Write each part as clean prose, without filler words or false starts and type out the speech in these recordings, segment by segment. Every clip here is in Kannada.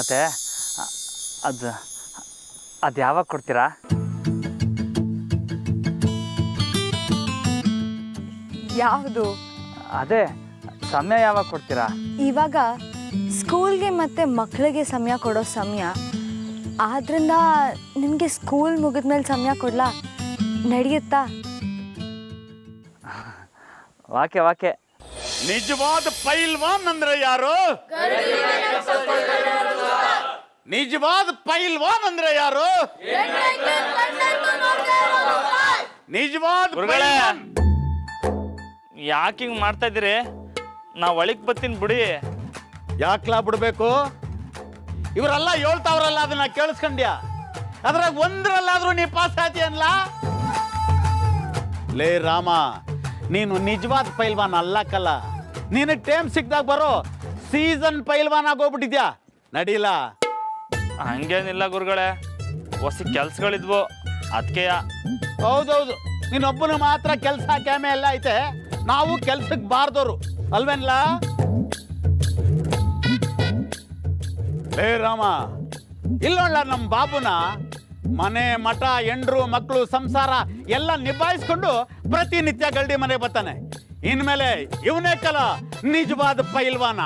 ಮತ್ತು ಅದು ಯಾವಾಗ ಕೊಡ್ತೀರಾ? ಯಾವುದು? ಅದೇ ಸಮಯ ಯಾವಾಗ ಕೊಡ್ತೀರಾ? ಇವಾಗ ಸ್ಕೂಲ್ಗೆ ಮತ್ತು ಮಕ್ಕಳಿಗೆ ಸಮಯ ಕೊಡೋ ಸಮಯ. ಆದ್ದರಿಂದ ನಿಮಗೆ ಸ್ಕೂಲ್ ಮುಗಿದ್ಮೇಲೆ ಸಮಯ ಕೊಡಲಾ? ನಡೆಯುತ್ತಾ? ವಾಕೆ ವಾಕೆ. ನಿಜವಾದ ಪೈಲ್ವಾನ್ ಅಂದ್ರೆ ಯಾರು? ನಿಜವಾದ ಪೈಲ್ವಾನ್ ಅಂದ್ರೆ ಯಾರು? ನಿಜವಾದ ಪೈಲ್ವಾನ್. ಯಾಕೆ ಹಿಂಗೆ ಮಾಡ್ತಾ ಇದ್ದೀರಿ? ನಾವು ಒಳಗೆ ಬರ್ತೀನಿ ಬಿಡಿ. ಯಾಕ್ಲಾ ಬಿಡ್ಬೇಕು? ಇವರೆಲ್ಲ ಹೇಳ್ತಾವ್ರಲ್ಲ, ಅದನ್ನ ಕೇಳಿಸ್ಕೊಂಡ್ಯಾ? ಅದ್ರಾಗ ಒಂದ್ರಲ್ಲಾದ್ರೂ ನೀ ಪಾಸ್ ಆತಿ ಅನ್ಲ? ಲೇ ರಾಮ, ನೀನು ನಿಜವಾದ ಪೈಲ್ವಾನ್ ಅಲ್ಲಕ್ಕಲ್ಲ. ನೀನು ಟೈಮ್ ಸಿಕ್ದಾಗ ಬರೋ ಸೀಸನ್ ಪೈಲ್ವಾನ್ ಆಗೋಗ್ಬಿಟ್ಟಿದ್ಯಾ. ನಡೀಲ? ಹಂಗೇನಿಲ್ಲ ಗುರುಗಳೇ, ಹೊಸ ಕೆಲ್ಸಗಳಿದ್ವು ಅದಕ್ಕೆಯ. ಹೌದೌದು, ನೀನೊಬ್ಬನು ಮಾತ್ರ ಕೆಲಸ ಕ್ಯಾಮೆ ಎಲ್ಲ ಐತೆ. ನಾವು ಕೆಲ್ಸಕ್ಕೆ ಬಾರ್ದವ್ರು ಅಲ್ವೇನ್ಲ? ಲೇ ರಾಮ, ಇಲ್ಲೋಳ್ಳ ನಮ್ಮ ಬಾಬುನ ಮನೆ ಮಠ ಎಂಡ್ರು ಮಕ್ಕಳು ಸಂಸಾರ ಎಲ್ಲ ನಿಭಾಯಿಸ್ಕೊಂಡು ಪ್ರತಿನಿತ್ಯ ಗಲ್ಡಿ ಮನೆ ಬರ್ತಾನೆ. ಇನ್ಮೇಲೆ ಇವನೇ ಕಲ ನಿಜವಾದ ಪೈಲ್ವಾನ.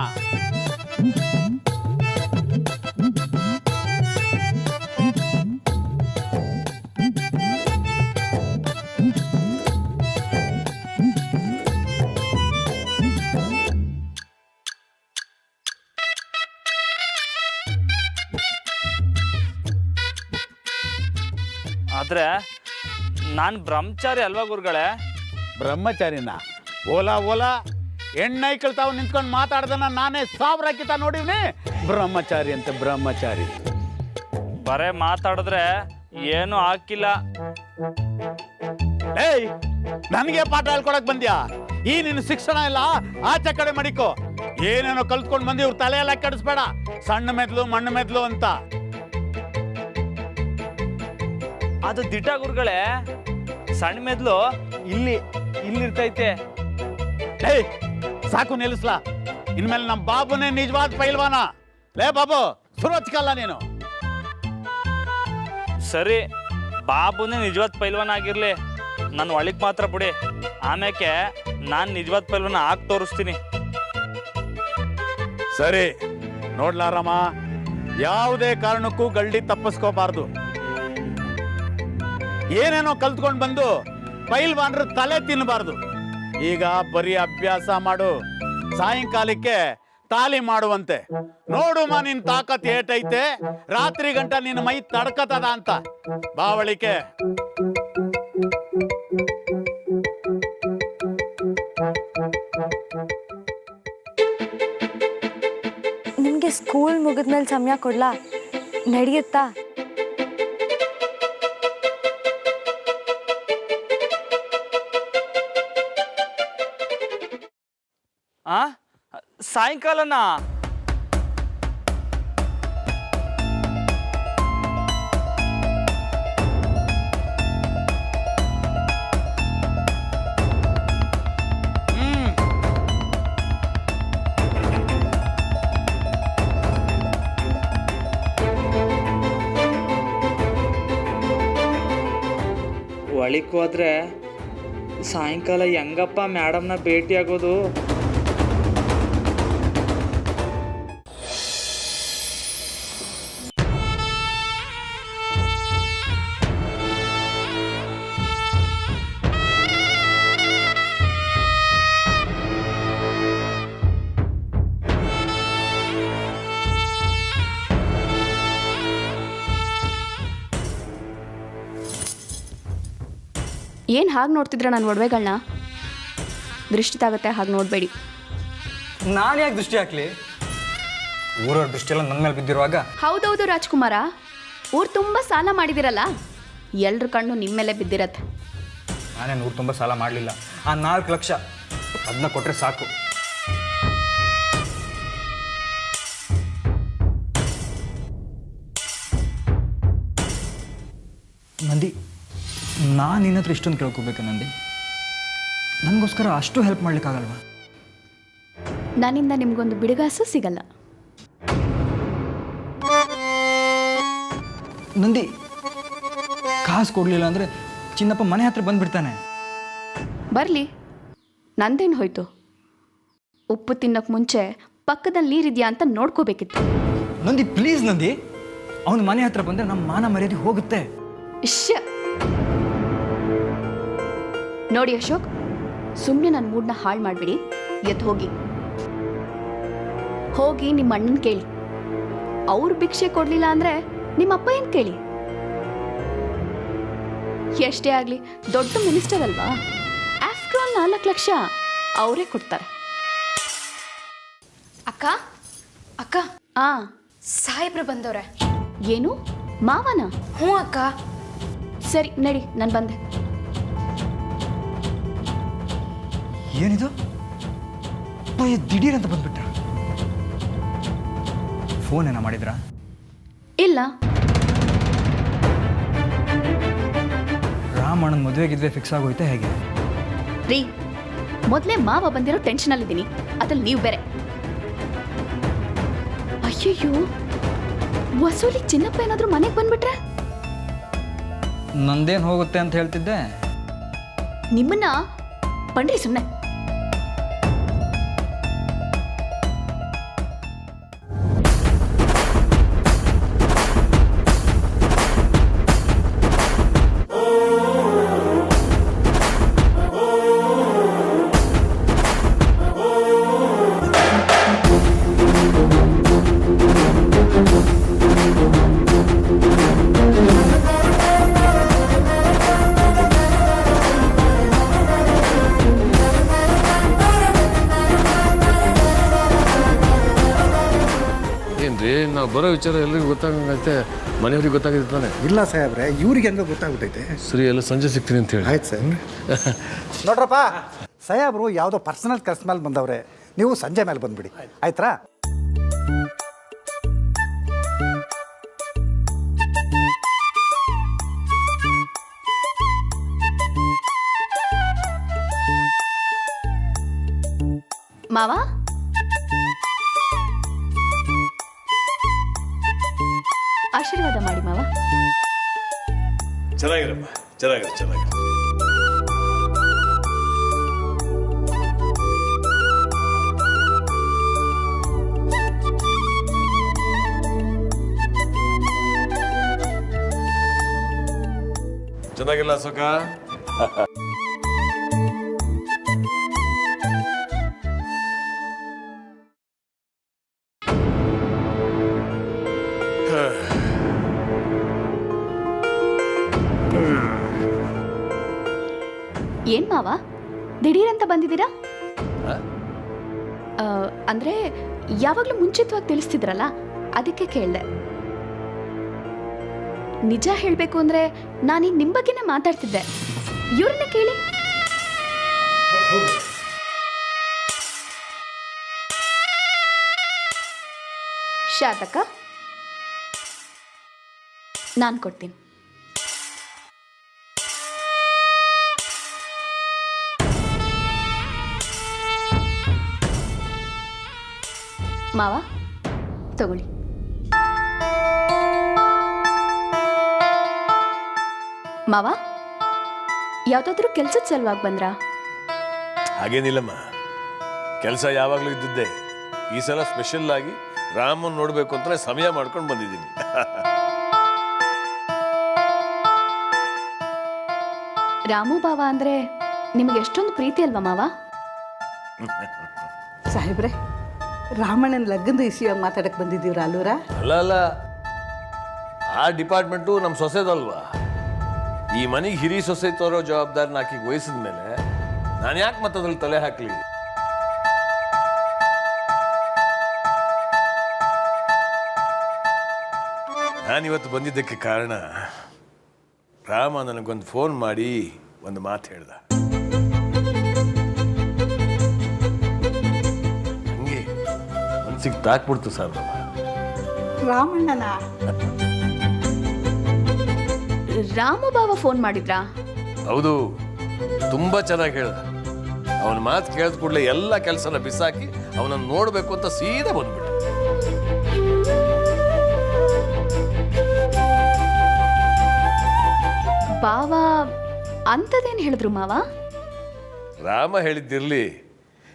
ಆದ್ರೆ ನಾನು ಬ್ರಹ್ಮಚಾರಿ ಅಲ್ವಾ ಗುರುಗಳೇ? ಬ್ರಹ್ಮಚಾರಿನ? ಓಲಾ ಓಲಾ ಹೆಣ್ಣೈಕಲ್ ತಾವು ನಿಂತ್ಕೊಂಡು ಮಾತಾಡ್ದನ ನಾನೇ 1000 ಕಿತ ನೋಡಿವ್ನಿ. ಬ್ರಹ್ಮಚಾರಿ ಅಂತ ಬ್ರಹ್ಮಚಾರಿ. ಬರೇ ಮಾತಾಡಿದ್ರೆ ಏನು ಹಾಕಿಲ್ಲ. ಏಯ್, ನನಗೆ ಪಾಠ ಹೇಳ್ಕೊಡಕ್ ಬಂದ್ಯಾ? ಈ ನಿನ್ನ ಶಿಕ್ಷಣ ಎಲ್ಲ ಆಚೆ ಕಡೆ ಮಡಿಕೋ. ಏನೇನೋ ಕಲ್ತ್ಕೊಂಡು ಬಂದಿ, ಇವ್ರ ತಲೆ ಎಲ್ಲ ಕೆಡಿಸ್ಬೇಡ. ಸಣ್ಣ ಮೆದ್ಲು ಮಣ್ಣು ಮೆದ್ಲು ಅಂತ. ಅದು ದಿಟ ಗುರುಗಳೇ. ಸಣ್ಣ ಮೆದ್ಲು ಇಲ್ಲಿರ್ತೈತೆ. ಏಯ್, ಸಾಕು ನಿಲ್ಲಿಸ್ಲಾ. ಇನ್ಮೇಲೆ ನಮ್ಮ ಬಾಬುನೇ ನಿಜವಾದ ಪೈಲ್ವಾನ. ಲೇ ಬಾಬು, ಸುರೋಚ್ಕಲ್ಲ ನೀನು. ಸರಿ, ಬಾಬುನೇ ನಿಜವಾದ ಪೈಲ್ವಾನ ಆಗಿರ್ಲಿ, ನನ್ನ ಒಳಗೆ ಮಾತ್ರ ಬಿಡಿ. ಆಮೇಲೆ ನಾನು ನಿಜವಾದ ಪೈಲ್ವಾನ ಆಗಿ ತೋರಿಸ್ತೀನಿ. ಸರಿ ನೋಡ್ಲಾರಮ್ಮ, ಯಾವುದೇ ಕಾರಣಕ್ಕೂ ಗಲ್ಡಿ ತಪ್ಪಿಸ್ಕೋಬಾರ್ದು. ಏನೇನೋ ಕಲ್ತ್ಕೊಂಡು ಬಂದು ಪೈಲ್ವಾನ್ರ ತಲೆ ತಿನ್ನಬಾರ್ದು. ಈಗ ಬರೀ ಅಭ್ಯಾಸ ಮಾಡು, ಸಾಯಂಕಾಲಕ್ಕೆ ತಾಲಿ ಮಾಡುವಂತೆ. ನೋಡುಮ ನಿನ್ ತಾಕತ್ ಏಟೈತೆ, ರಾತ್ರಿ ಗಂಟ ನಿನ್ನ ಮೈ ತಡ್ಕತದ ಅಂತ. ಬಾವಳಿಕೆ. ನಿಮಗೆ ಸ್ಕೂಲ್ ಮುಗಿದ್ಮೇಲೆ ಸಮಯ ಕೊಡಲಾ? ನಡೆಯುತ್ತಾ? ಸಾಯಂಕಾಲನಾ? ಒಳಕ್ಕೆ ಹೋದ್ರೆ ಸಾಯಂಕಾಲ ಹೆಂಗಪ್ಪ ಮೇಡಮ್ನ ಭೇಟಿಯಾಗೋದು? ಏನು ಹಾಗೆ ನೋಡ್ತಿದ್ರೆ ನನ್ನ ಒಡವೆಗಳನ್ನ? ದೃಷ್ಟಿ ತಾಗುತ್ತೆ, ಹಾಗೆ ನೋಡಬೇಡಿ. ನಾನು ಯಾಕೆ ದೃಷ್ಟಿ ಹಾಕ್ಲಿ? ಊರವ್ರ ದೃಷ್ಟಿ ಎಲ್ಲ ನನ್ನ ಮೇಲೆ ಬಿದ್ದಿರುವಾಗ. ಹೌದೌದು ರಾಜ್ಕುಮಾರ, ಊರು ತುಂಬ ಸಾಲ ಮಾಡಿದಿರಲ್ಲ, ಎಲ್ರ ಕಣ್ಣು ನಿಮ್ಮ ಮೇಲೆ ಬಿದ್ದಿರತ್ತೆ. ನಾನೇನು ಊರು ತುಂಬ ಸಾಲ ಮಾಡಲಿಲ್ಲ. ಆ 4 ಲಕ್ಷ ಅದನ್ನ ಕೊಟ್ಟರೆ ಸಾಕು. ನಂದಿ, ನಾನು ನಿನ್ನ ಹತ್ರ ಇಷ್ಟೊಂದು ಕೇಳ್ಕೋಬೇಕು ನಂದಿ? ನನಗೋಸ್ಕರ ಅಷ್ಟು ಹೆಲ್ಪ್ ಮಾಡ್ಲಿಕ್ಕಾಗಲ್ವಾ? ನನ್ನಿಂದ ನಿಮಗೊಂದು ಬಿಡುಗಾಸು ಸಿಗಲ್ಲ. ನಂದಿ ಕಾಸು ಕೊಡಲಿಲ್ಲ ಅಂದರೆ ಚಿನ್ನಪ್ಪ ಮನೆ ಹತ್ರ ಬಂದುಬಿಡ್ತಾನೆ. ಬರಲಿ, ನಂದೇನು ಹೋಯ್ತು? ಉಪ್ಪು ತಿನ್ನೋಕ್ಕೆ ಮುಂಚೆ ಪಕ್ಕದಲ್ಲಿ ನೀರಿದೆಯಾ ಅಂತ ನೋಡ್ಕೋಬೇಕಿತ್ತು. ನಂದಿ ಪ್ಲೀಸ್ ನಂದಿ, ಅವನ ಮನೆ ಹತ್ರ ಬಂದರೆ ನಮ್ಮ ಮಾನ ಮರ್ಯಾದೆ ಹೋಗುತ್ತೆ. ಶ್ಯ ನೋಡಿ ಅಶೋಕ್, ಸುಮ್ಮನೆ ನನ್ನ ಮೂಡ್ನ ಹಾಳು ಮಾಡಿಬಿಡಿ. ಎದ್ದು ಹೋಗಿ ನಿಮ್ಮ ಅಣ್ಣನ ಕೇಳಿ. ಅವ್ರು ಭಿಕ್ಷೆ ಕೊಡಲಿಲ್ಲ ಅಂದರೆ ನಿಮ್ಮ ಅಪ್ಪ ಏನು ಕೇಳಿ. ಎಷ್ಟೇ ಆಗಲಿ ದೊಡ್ಡ ಮಿನಿಸ್ಟರ್ ಅಲ್ವಾ? ಆಫ್ಟರ್ ಆಲ್ 4 ಲಕ್ಷ ಅವರೇ ಕೊಡ್ತಾರೆ. ಅಕ್ಕ ಅಕ್ಕ ಸಾಹೇಬ್ರು ಬಂದವ್ರೆ. ಏನು ಮಾವನ? ಹ್ಞೂ ಅಕ್ಕ. ಸರಿ ನಡಿ, ನಾನು ಬಂದೆ. ಏನಿದು ದಿಢೀರ್ ಅಂತ ಬಂದ್ಬಿಟ್ಟ. ಫೋನ್ ಏನೋ ಮಾಡಿದ್ರಾ? ಇಲ್ಲ. ರಾಮಣ್ಣನ ಮದುವೆಗಿದ್ರೆ ಫಿಕ್ಸ್ ಆಗೋಯ್ತಾ ಹೇಗೆ? ರೀ, ಮೊದಲೇ ಮಾವ ಬಂದಿರೋ ಟೆನ್ಷನಲ್ಲಿದ್ದೀನಿ, ಅದ್ರಲ್ಲಿ ನೀವು ಬೇರೆ. ಅಯ್ಯಯ್ಯೋ, ವಸೂಲಿ ಚಿನ್ನಪ್ಪ ಏನಾದರೂ ಮನೆಗೆ ಬಂದ್ಬಿಟ್ರೆ? ನಂದೇನು ಹೋಗುತ್ತೆ ಅಂತ ಹೇಳ್ತಿದ್ದೆ. ನಿಮ್ಮನ್ನ ಬನ್ರಿ ಸುಮ್ಮನೆ. ಏನ್ರಿ, ನಾವು ಬರೋ ವಿಚಾರ ಎಲ್ಲರಿಗೂ ಗೊತ್ತಾಗಂಗೈತೆ, ಮನೆಯವ್ರಿಗೆ ಗೊತ್ತಾಗಿದೆ ತಾನೆ? ಇಲ್ಲ ಸಾಹೇಬ್ರೆ, ಇವ್ರಿಗೆ ಹೆಂಗ ಗೊತ್ತಾಗ್ಬಿಟ್ಟೈತೆ. ಸರಿ, ಎಲ್ಲ ಸಂಜೆ ಸಿಗ್ತೀನಿ ಅಂತ ಹೇಳಿ. ಆಯ್ತು ಸರ್. ನೋಡ್ರಪ್ಪ, ಸಾಹೇಬ್ರು ಯಾವುದೋ ಪರ್ಸನಲ್ ಕೆಲಸ ಮೇಲೆ ಬಂದವ್ರೆ, ನೀವು ಸಂಜೆ ಮೇಲೆ ಬಂದ್ಬಿಡಿ, ಆಯ್ತಾ? ಮಾವ, ಆಶೀರ್ವಾದ ಮಾಡಿ ಮಾವ. ಚೆನ್ನಾಗಿರಮ್ಮ, ಚೆನ್ನಾಗಿರ. ಚೆನ್ನಾಗಿಲ್ಲ ಅಶೋಕ? ಏನ್ ಮಾವ ದಿಢೀರಂತ ಬಂದಿದ್ದೀರಾ? ಅಂದ್ರೆ ಯಾವಾಗಲೂ ಮುಂಚಿತವಾಗಿ ತಿಳಿಸ್ತಿದ್ರಲ್ಲ, ಅದಕ್ಕೆ ಕೇಳಿದೆ. ನಿಜ ಹೇಳಬೇಕು ಅಂದ್ರೆ ನಾನೀಗ ನಿಮ್ಮ ಬಗ್ಗೆನೇ ಮಾತಾಡ್ತಿದ್ದೆ. ಇವ್ರನ್ನ ಕೇಳಿ. ಶಾತಕ ನಾನು ಕೊಡ್ತೀನಿ. ಮಾವ ತಗೊಳ್ಳಿ. ಮಾವ, ಯಾವುದಾದ್ರೂ ಕೆಲಸದ ಸಲುವಾಗಿ ಬಂದ್ರಾ? ಹಾಗೇನಿಲ್ಲಮ್ಮ, ಕೆಲಸ ಯಾವಾಗಲೂ ಇದ್ದಿದ್ದೆ. ಈ ಸಲ ಸ್ಪೆಷಲ್ ಆಗಿ ರಾಮನ್ ನೋಡ್ಬೇಕು ಅಂತ ಸಮಯ ಮಾಡ್ಕೊಂಡು ಬಂದಿದ್ದೀನಿ. ರಾಮು ಬಾವ ಅಂದ್ರೆ ನಿಮಗೆ ಎಷ್ಟೊಂದು ಪ್ರೀತಿ ಅಲ್ವಾ ಮಾವ? ಸಾಹೇಬ್ರೆ, ರಾಮಣ್ಣನ ಲಗ್ನದ ವಿಷಯವಾಗಿ ಮಾತಾಡಕ್ಕೆ ಬಂದಿದ್ದೀವ್ರ ಅಲ್ಲೂರ? ಅಲ್ಲ, ಆ ಡಿಪಾರ್ಟ್ಮೆಂಟು ನಮ್ಮ ಸೊಸೆದಲ್ವಾ. ಈ ಮನೆಗೆ ಹಿರಿ ಸೊಸೆ ತೋರೋ ಜವಾಬ್ದಾರಿನ ಆಕಿಗೆ ವಹಿಸಿದ ಮೇಲೆ ನಾನು ಯಾಕೆ ಮತ್ತೆ ಅದ್ರಲ್ಲಿ ತಲೆ ಹಾಕ್ಲಿ? ನಾನಿವತ್ತು ಬಂದಿದ್ದಕ್ಕೆ ಕಾರಣ, ರಾಮ ನನಗೊಂದು ಫೋನ್ ಮಾಡಿ ಒಂದು ಮಾತು ಹೇಳ್ದ. ಹಂಗೆ ಮನ್ಸಿಗೆ ತಾಕ್ಬಿಡ್ತು ಸರ್. ರಾಮಣ್ಣನ ರಾಮು ಬಾವ ಫೋನ್ ಮಾಡಿದ್ರಾ? ಹೌದು, ತುಂಬಾ ಚೆನ್ನಾಗಿ ಹೇಳ್ದ. ಅವನ ಮಾತು ಕೇಳಿದ ಕೂಡಲೇ ಎಲ್ಲ ಕೆಲಸನ ಬಿಸಾಕಿ ಅವನನ್ನು ನೋಡ್ಬೇಕು ಅಂತ ಸೀದಾ ಬಂದ್ಬಿಟ್ಟ. ಬಾವ ಅಂಥದ್ದೇನು ಹೇಳಿದ್ರು ಮಾವ? ರಾಮ ಹೇಳಿದ್ದಿರಲಿ,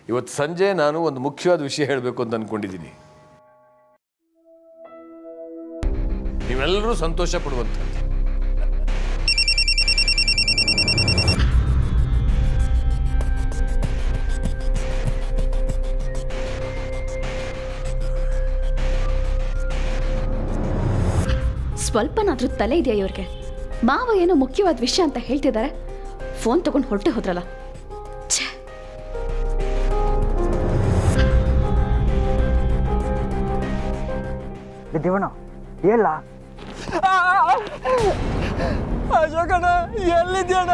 ಇವತ್ತು ಸಂಜೆ ನಾನು ಒಂದು ಮುಖ್ಯವಾದ ವಿಷಯ ಹೇಳಬೇಕು ಅಂತ ಅಂದ್ಕೊಂಡಿದ್ದೀನಿ. ನೀವೆಲ್ಲರೂ ಸಂತೋಷ ಪಡುವಂಥದ್ದು. ಸ್ವಲ್ಪನಾದ್ರೂ ತಲೆ ಇದೆಯಾ ಇವ್ರಿಗೆ? ಮಾವ ಏನೋ ಮುಖ್ಯವಾದ ವಿಷಯ ಅಂತ ಹೇಳ್ತಿದ್ದಾರೆ, ಫೋನ್ ತಗೊಂಡು ಹೊರಟೆ ಹೋದ್ರಲ್ಲ. ಛೇ! ದೇವಣ್ಣ ಹೇಳ. ಅಶೋಕಣ್ಣ ಎಲ್ಲಿದ್ಯಣ್ಣ?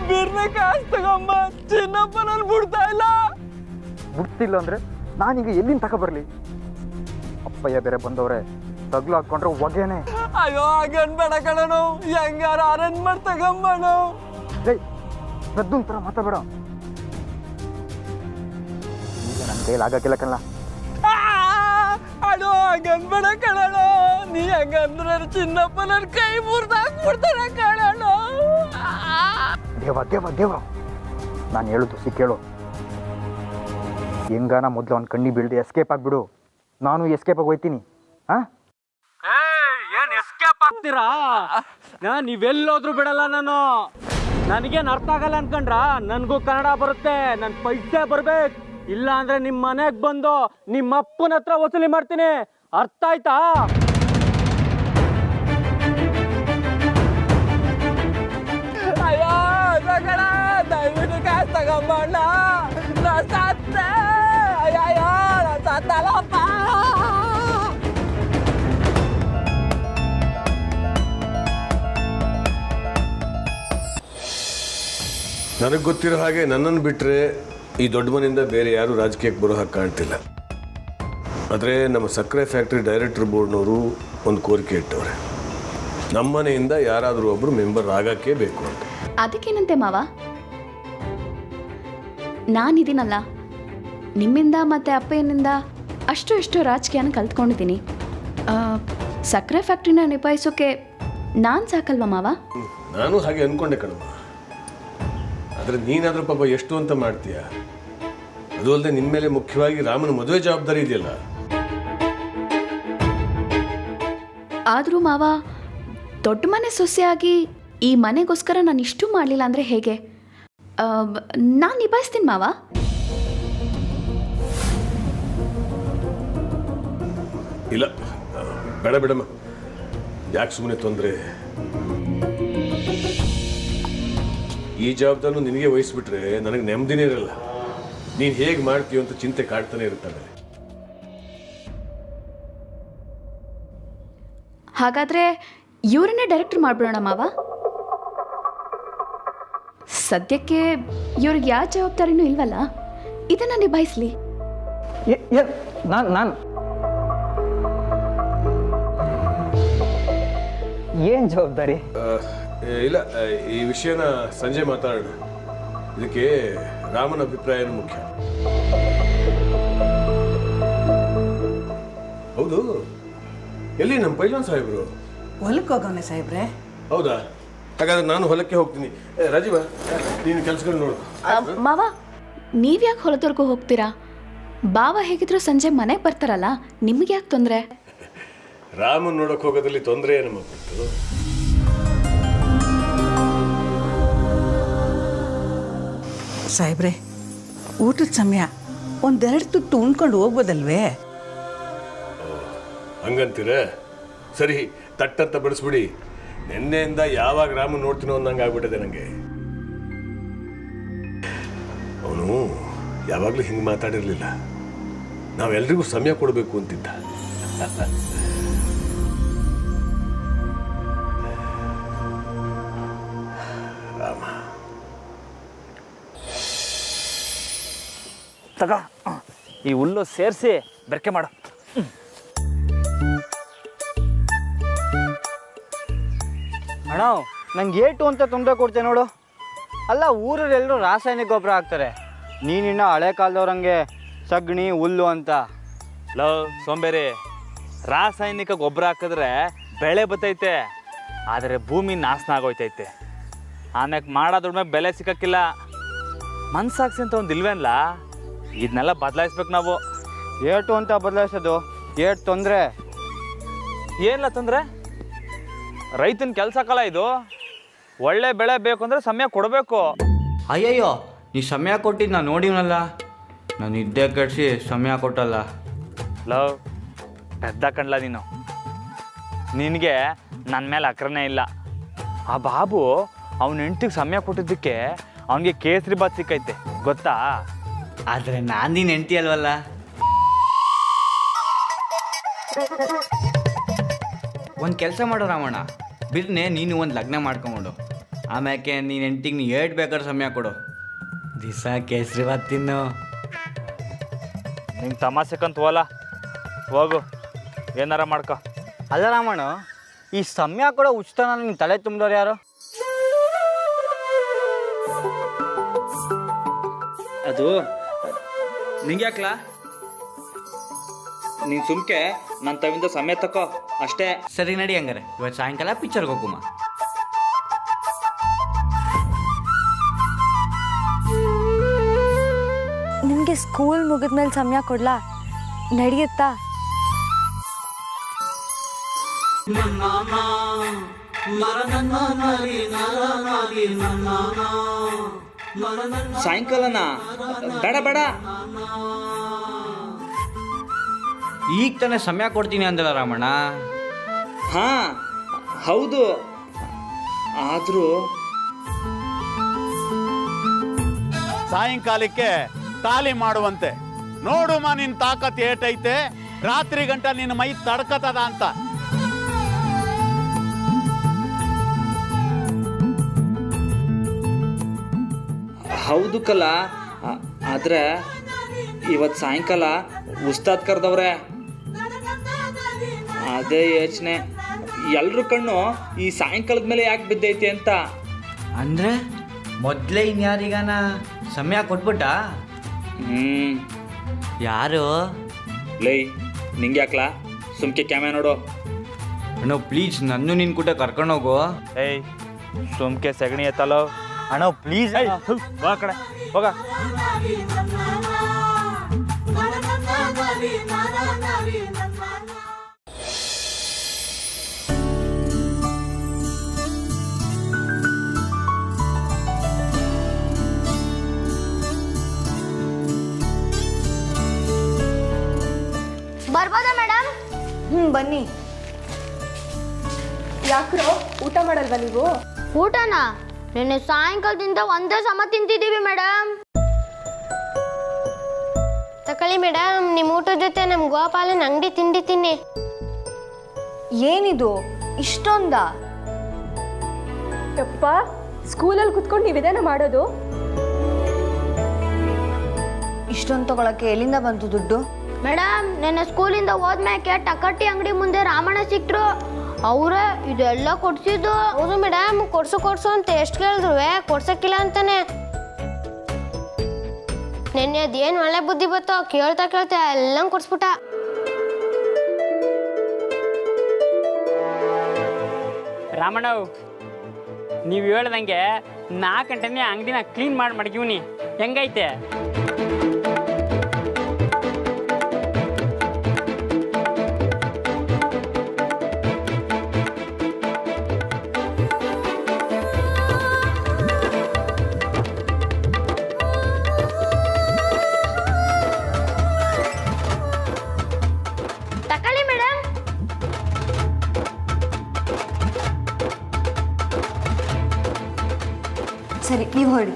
ಬಿರ್ನೆ ಕಾಸು ತಗೊಂಬ, ಚಿನ್ನಪ್ಪ ನಾನು ಬಿಡ್ತಾ ಇಲ್ಲ. ಬಿಡ್ತಿಲ್ಲ ಅಂದ್ರೆ ನಾನೀಗ ಎಲ್ಲಿಂದ ತಗೊಬರ್ಲಿ? ಅಪ್ಪಯ್ಯ ಬೇರೆ ಬಂದವ್ರೆ, ತಗ್ಲು ಹಾಕೊಂಡ್ರೆ ಹೊಗೆನೆ. ಅಯ್ಯೋ ಹಾಗನ್ಬೇಡ ಕಣನು, ಹೆಂಗಾರ ಅರೇಂಜ್ ಮಾಡಿ ತಗೊಂಬಣ. ಪ್ರದ್ದುನ್ ಥರ ಮಾತಾಡಬೇಡ, ಈಗ ನನ್ನ ಕೈಲಿ ಆಗಕ್ಕಿಲ್ಲ ಕಲ್ಲ. ಅಯ್ಯೋ ಹಾಗನ್ಬೇಡ ಕಣಣ, ನೀ ಹೆಂಗಂದ್ರೆ ಚಿನ್ನಪ್ಪ ನನ್ನ ಕೈ ಮುರಿದಾಕ್ಬಿಡ್ತಾನೆ ಕಣಣ. ದೇವ ದೇವ ದೇವ, ನಾನು ಹೇಳುದು ಸಿ ಕೇಳು. ಹೆಂಗಾನ ಮೊದಲು ಅವ್ನ ಕಣ್ಣಿ ಬೀಳ್ದೆ ಎಸ್ಕೇಪ್ ಆಗಿಬಿಡು, ನಾನು ಎಸ್ಕೇಪ್ ಆಗಿ ಹೋಯ್ತೀನಿ. ಹಾಂ ಏನ್ ಎಸ್ಕೇಪ್ ಆಗ್ತೀರಾ? ನೀವೆಲ್ಲೋದ್ರು ಬಿಡಲ್ಲ ನಾನು. ನನಗೇನು ಅರ್ಥ ಆಗಲ್ಲ ಅನ್ಕೊಂಡ್ರ? ನನಗೂ ಕನ್ನಡ ಬರುತ್ತೆ, ನನ್ನ ಪೈಸೆ ಬರ್ಬೇಕು. ಇಲ್ಲ ಅಂದ್ರೆ ನಿಮ್ಮ ಮನೆಗೆ ಬಂದು ನಿಮ್ಮ ಅಪ್ಪನ ಹತ್ರ ವಸೂಲಿ ಮಾಡ್ತೀನಿ. ಅರ್ಥ ಆಯ್ತಾ? ಅಯ್ಯೋ ದಯವಿಟ್ಟು ಕಾಸು ತಗೊಂಬಣ್ಣ, ನಾ ಸತ್ತೆ. ಅಯ್ಯೋ ನಾ ಸತ್ತಲ್ಲಪ್ಪ. ನನಗೆ ಗೊತ್ತಿರೋ ಹಾಗೆ ನನ್ನನ್ನು ಬಿಟ್ಟರೆ ಈ ದೊಡ್ಡ ಮನೆಯಿಂದ ಬೇರೆ ಯಾರು ರಾಜಕೀಯಕ್ಕೆ ಬರೋ ಹಾಗೆ ಕಾಣ್ತಿಲ್ಲ. ಆದರೆ ನಮ್ಮ ಸಕ್ಕರೆ ಫ್ಯಾಕ್ಟ್ರಿ ಡೈರೆಕ್ಟರ್ ಬೋರ್ಡ್ನವರು ಒಂದು ಕೋರಿಕೆ ಇಟ್ಟವ್ರೆ, ನಮ್ಮ ಮನೆಯಿಂದ ಯಾರಾದರೂ ಒಬ್ಬರು ಮೆಂಬರ್ ಆಗೋಕ್ಕೆ ಬೇಕು ಅಂತ. ಅದಕ್ಕೇನಂತೆ ಮಾವ? ನಾನಿದ್ದೀನಲ್ಲ, ನಿಮ್ಮಿಂದ ಮತ್ತು ಅಪ್ಪಯ್ಯನಿಂದ ಅಷ್ಟು ರಾಜಕೀಯನ ಕಲ್ತ್ಕೊಂಡಿದ್ದೀನಿ. ಸಕ್ಕರೆ ಫ್ಯಾಕ್ಟ್ರಿನ ನಿಭಾಯಿಸೋಕೆ ನಾನು ಸಾಕಲ್ವ ಮಾವ? ನಾನು ಹಾಗೆ ಅಂದ್ಕೊಂಡೆ ಕಣಮ್ಮ. ಆದರೆ ನೀನಾದರೂ ಪಾಪ ಎಷ್ಟು ಅಂತ ಮಾಡ್ತೀಯ? ಅದು ಅಲ್ಲದೆ ನಿನ್ನ ಮೇಲೆ ಮುಖ್ಯವಾಗಿ ರಾಮನ ಮದುವೆ ಜವಾಬ್ದಾರಿ ಇದೆಯಲ್ಲ. ಆದರೂ ಮಾವ, ದೊಡ್ಡ ಮನೆ ಸೊಸೆಯಾಗಿ ಈ ಮನೆಗೋಸ್ಕರ ನಾನು ಇಷ್ಟು ಮಾಡಲಿಲ್ಲ ಅಂದರೆ ಹೇಗೆ? ನಾನು ನಿಭಾಯಿಸ್ತೀನಿ ಮಾವ. ಇಲ್ಲ ಬೇಡ ಬಿಡಮ್ಮ, ಯಾಕೆ ಸುಮ್ಮನೆ ತೊಂದರೆ? ಈ ಜವಾಬ್ದಾರಿನೂ ನಿನಗೆ ವಹಿಸ್ಬಿಟ್ರೆ ನನಗೆ ನೆಮ್ಮದಿನೇ ಇರಲ್ಲ. ನೀನು ಹೇಗೆ ಮಾಡ್ತೀಯೋ ಅಂತ ಚಿಂತೆ ಕಾಡ್ತಾನೆ ಇರ್ತಾನೆ. ಹಾಗಾದರೆ ಇವರನ್ನೇ ಡೈರೆಕ್ಟರ್ ಮಾಡಿಬಿಡೋಣ ಮಾವ. ಸದ್ಯಕ್ಕೆ ಇವ್ರಿಗೆ ಯಾವ ಜವಾಬ್ದಾರಿನೂ ಇಲ್ವಲ್ಲ, ಇದನ್ನು ನಿಭಾಯಿಸ್ಲಿ. ನಾನು ಏನು ಜವಾಬ್ದಾರಿ? ಇಲ್ಲ, ಈ ವಿಷಯನ ಸಂಜೆ ಮಾತಾಡೋಣ. ಇದಕ್ಕೆ ರಾಮನ ಅಭಿಪ್ರಾಯನೂ ಮುಖ್ಯ. ಹೌದು, ಎಲ್ಲಿ ನಮ್ಮ ಪೈಲಾನ್ ಸಾಹೇಬರು? ಹೊಲಕ್ಕೆ ಹೋಗೋಣ ಸಾಹೇಬ್ರೆ. ಹೌದಾ? ಹಾಗಾದ್ರೆ ನಾನು ಹೊಲಕ್ಕೆ ಹೋಗ್ತೀನಿ. ರಾಜೀವ, ನೀನು ಕೆಲಸಗಳು ನೋಡು. ಮಾವ, ನೀವ್ಯಾಕೆ ಹೊಲದವರೆಗೂ ಹೋಗ್ತೀರಾ? ಬಾವ ಹೇಗಿದ್ರು ಸಂಜೆ ಮನೆಗೆ ಬರ್ತಾರಲ್ಲ, ನಿಮಗೆ ಯಾಕೆ ತೊಂದರೆ? ರಾಮನ್ ನೋಡೋಕೆ ಹೋಗೋದ್ರಲ್ಲಿ ತೊಂದರೆ ಏನು ಮಕ್ಕಳು? ಸಾಹೇಬ್ರೆ, ಊಟದ ಸಮಯ, ಒಂದೆರಡು ತುತ್ತು ಉಣ್ಕೊಂಡು ಹೋಗ್ಬೋದಲ್ವೇ? ಹಂಗಂತೀರ? ಸರಿ, ತಟ್ಟಂತ ಬಡಿಸ್ಬಿಡಿ. ನಿನ್ನೆಯಿಂದ ಯಾವಾಗ ರಾಮನ್ ನೋಡ್ತೀನೋ ಅನ್ನಂಗೆ ಆಗ್ಬಿಟ್ಟಿದೆ ನನಗೆ. ಅವನು ಯಾವಾಗಲೂ ಹಿಂಗೆ ಮಾತಾಡಿರಲಿಲ್ಲ. ನಾವೆಲ್ರಿಗೂ ಸಮಯ ಕೊಡಬೇಕು ಅಂತಿದ್ದ. ರಾಮ, ತಗ ಈ ಹುಲ್ಲು ಸೇರಿಸಿ ಬೆರಕೆ ಮಾಡು. ಅಣ್ಣ, ನಂಗೆ ಏಟು ಅಂತ ತೊಂದರೆ ಕೊಡ್ತೇನೆ ನೋಡು. ಅಲ್ಲ, ಊರಲ್ಲೆಲ್ಲರೂ ರಾಸಾಯನಿಕ ಗೊಬ್ಬರ ಹಾಕ್ತಾರೆ, ನೀನಿನ್ನ ಹಳೆ ಕಾಲದವ್ರಂಗೆ ಸಗಣಿ ಹುಲ್ಲು ಅಂತ. ಲವ್ ಸೋಂಬೇರಿ, ರಾಸಾಯನಿಕ ಗೊಬ್ಬರ ಹಾಕಿದ್ರೆ ಬೆಳೆ ಬತ್ತೈತೆ, ಆದರೆ ಭೂಮಿ ನಾಶನ ಆಗೋಯ್ತೈತೆ. ಆಮ್ಯಾಗ ಮಾಡೋ ದುಡ್ಮೆ ಬೆಲೆ ಸಿಕ್ಕಕ್ಕಿಲ್ಲ. ಮನ್ಸಾಕ್ಸಿ ಅಂತ ಒಂದು ಇಲ್ವೇನ್ಲ, ಇದನ್ನೆಲ್ಲ ಬದಲಾಯಿಸ್ಬೇಕು ನಾವು. ಏಟು ಅಂತ ಬದಲಾಯಿಸೋದು ಏಟು ತೊಂದರೆ. ಏನಿಲ್ಲ ತೊಂದರೆ, ರೈತನ ಕೆಲಸಕ್ಕಲ್ಲ ಇದು. ಒಳ್ಳೆ ಬೆಳೆ ಬೇಕು ಅಂದರೆ ಸಮಯ ಕೊಡಬೇಕು. ಅಯ್ಯಯ್ಯೋ, ನೀ ಸಮಯ ಕೊಟ್ಟಿದ್ದು ನಾನು ನೋಡಿವನಲ್ಲ, ನಾನು ಇದ್ದೇ ಕೆಡಿಸಿ ಸಮಯ ಕೊಟ್ಟಲ್ಲ. ಲವ್ ಪೆದ್ದ ಕಣ್ಲ ನೀನು. ನಿನಗೆ ನನ್ನ ಮೇಲೆ ಅಕ್ರನೇ ಇಲ್ಲ. ಆ ಬಾಬು ಅವನ ಹೆಂಡ್ತಿಗೆ ಸಮಯ ಕೊಟ್ಟಿದ್ದಕ್ಕೆ ಅವನಿಗೆ ಕೇಸರಿ ಬಾತ್ ಸಿಕ್ಕೈತೆ ಗೊತ್ತಾ? ಆದರೆ ನಾನು ನೀನು ಹೆಂಡ್ತಿ ಅಲ್ವಲ್ಲ. ಒಂದು ಕೆಲಸ ಮಾಡೋ ರಾಮಣ್ಣ, ಬಿರ್ನೆ ನೀನು ಒಂದು ಲಗ್ನ ಮಾಡ್ಕೊಂಬಿಡು. ಆಮ್ಯಾಕೆ ನೀನು ಹೆಂಡ್ತಿಗೆ ನೀ ಏಟ್ ಬೇಕಾದ್ರೆ ಸಮಯ ಕೊಡು. ದಿವಸ ಕೇಸರಿ ಬಾತ್ ತಿನ್ನು. ನಿಂಗೆ ತಮಾಷೆಕಂತ ಹೋಲ, ಹೋಗು ಏನಾರ ಮಾಡ್ಕೊ. ಅಲ್ಲ ರಾಮಣ್ಣ, ಈ ಸಮಯ ಕೊಡೋ ಉಚಿತನ ನಿನ್ನ ತಲೆ ತುಂಬಿದವ್ರು ಯಾರು? ಅದು ನಿಂಗೆ ಯಾಕಲಾ? ನೀನು ಸುಮ್ಕೆ ನನ್ನ ತವಿಂದ ಸಮಯ ತಕೋ ಅಷ್ಟೇ. ಸರಿ ನಡಿ, ಹಂಗಾರೆ ಇವತ್ತು ಸಾಯಂಕಾಲ ಪಿಕ್ಚರ್ಗೆ ಹೋಗುಮ. ನಿಮಗೆ ಸ್ಕೂಲ್ ಮುಗಿದ್ಮೇಲೆ ಸಮಯ ಕೊಡ್ಲಾ? ನಡೆಯುತ್ತಾ? ಸಾಯಂಕಾಲನಾ? ಬೇಡ ಬೇಡ, ಈಗ ತಾನೇ ಸಮಯ ಕೊಡ್ತೀನಿ ಅಂದಲ್ಲ ರಾಮಣ್ಣ. ಹಾಂ ಹೌದು, ಆದರೂ ಸಾಯಂಕಾಲಕ್ಕೆ ತಾಲಿ ಮಾಡುವಂತೆ. ನೋಡುಮ ನಿನ್ ತಾಕತ್ ಏಟೈತೆ, ರಾತ್ರಿ ಗಂಟ ನಿನ್ನ ಮೈ ತಡ್ಕತದ ಅಂತ. ಹೌದು ಕಲ, ಆದರೆ ಇವತ್ತು ಸಾಯಂಕಾಲ ಉಸ್ತಾದ್ ಕರೆದವ್ರೆ. ಅದೇ ಯೋಚನೆ, ಎಲ್ರ ಕಣ್ಣು ಈ ಸಾಯಂಕಾಲದ ಮೇಲೆ ಯಾಕೆ ಬಿದ್ದೈತಿ ಅಂತ. ಅಂದರೆ ಮೊದಲೇ ಇನ್ಯಾರಿಗಾನ ಸಮಯ ಕೊಟ್ಬಿಟ್ಟ? ಯಾರು? ಲೈ ನಿಂಗೆ ಯಾಕ್ಲಾ, ಸುಮ್ಕೆ ಕ್ಯಾಮೆ ನೋಡು. ಅಣ್ಣ ಪ್ಲೀಸ್, ನನ್ನೂ ನಿನ್ನ ಕೂಟ ಕರ್ಕೊಂಡೋಗು. ಏಯ್ ಸುಮ್ಕೆ ಸಗಣಿ ಎತ್ತಲ್ಲೋ. ಅಣ್ಣ ಪ್ಲೀಸ್, ಬಾ ಕಡೆ ಹೋಗ. ಬರ್ಬೋದಾ ಮೇಡಮ್? ಬನ್ನಿ. ಯಾಕ್ರೋ ಊಟ ಮಾಡಲ್ವಾ ನೀವು? ಊಟನಾ? ನಿನ್ನೆ ಸಾಯಂಕಾಲದಿಂದ ಒಂದೇ ಸಮ ತಿಂತಿದ್ದೀವಿ ಮೇಡಮ್. ತಕೊಳ್ಳಿ ಮೇಡಮ್, ನಿಮ್ಮ ಊಟದ ಜೊತೆ ನಮ್ಮ ಗೋಪಾಲನ ಅಂಗಡಿ ತಿಂಡಿ ತಿನ್ನಿ. ಏನಿದು ಇಷ್ಟೊಂದ? ಯಪ್ಪ, ಸ್ಕೂಲಲ್ಲಿ ಕುತ್ಕೊಂಡು ನೀವು ಇದೇನ ಮಾಡೋದು? ಇಷ್ಟೊಂದು ತಗೊಳಕ್ಕೆ ಎಲ್ಲಿಂದ ಬಂತು ದುಡ್ಡು? ಮೇಡಮ್, ನನ್ನ ಸ್ಕೂಲಿಂದ ಹೋದ್ಮ್ಯಾಕೆ ಟಕಟ್ಟಿ ಅಂಗಡಿ ಮುಂದೆ ರಾಮಣ್ಣ ಸಿಕ್ಟ್ರು. ಅವರೇ ಇದೆಲ್ಲ ಕೊಡ್ಸಿದ್ದು. ಹೌದು ಮೇಡಮ್, ಕೊಡ್ಸು ಅಂತ ಎಷ್ಟು ಕೇಳಿದ್ರು ಕೊಡ್ಸಕ್ಕಿಲ್ಲ ಅಂತಾನೆ. ನೆನ್ನೆ ಅದೇನು ಒಳ್ಳೆ ಬುದ್ಧಿ ಬತ್ತೋ, ಕೇಳ್ತಾ ಎಲ್ಲ ಕೊಡ್ಸ್ಬಿಟ್ಟ. ರಾಮಣ್ಣವ್, ನೀವು ಹೇಳ್ದಂಗೆ 4 ಗಂಟೆನೇ ಅಂಗಡಿನ ಕ್ಲೀನ್ ಮಾಡಿ ಮಡಗಿವ್ನಿ. ಹೆಂಗೈತೆ? ತಕೊಳ್ಳಿ ಮೇಡಮ್. ಸರಿ, ನೀವು ಹೊರಡಿ.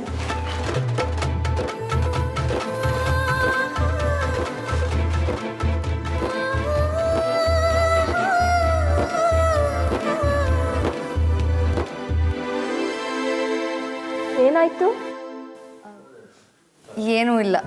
ಏನಾಯ್ತು? ಏನೂ ಇಲ್ಲ.